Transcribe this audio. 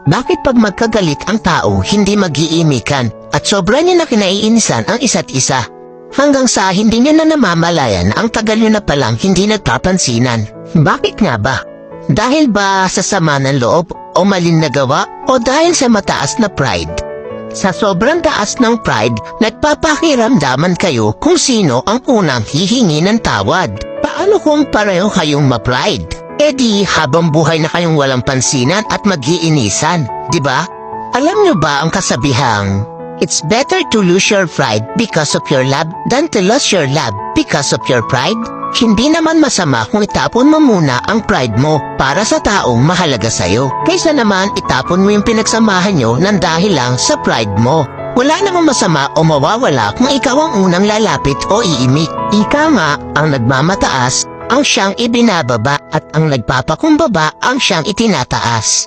Bakit pag magkagalit ang tao, hindi mag-iimikan at sobra niya na kinaiinisan ang isa't isa? Hanggang sa hindi niya na namamalayan ang tagal niyo na palang hindi nagpapansinan. Bakit nga ba? Dahil ba sa sama ng loob o malin na gawa o dahil sa mataas na pride? Sa sobrang taas ng pride, nagpapakiramdaman kayo kung sino ang unang hihingi ng tawad. Paano kung pareho kayong ma-pride? E di habang buhay na kayong walang pansinan at mag-iinisan, di ba? Alam niyo ba ang kasabihang, it's better to lose your pride because of your love than to lose your love because of your pride? Hindi naman masama kung itapon mo muna ang pride mo para sa taong mahalaga sa'yo. Kaysa naman itapon mo yung pinagsamahan nyo ng dahil lang sa pride mo. Wala namang masama o mawawala kung ikaw ang unang lalapit o iimik. Ika nga ang nagmamataas ang siyang ibinababa at ang nagpapakumbaba ang siyang itinataas.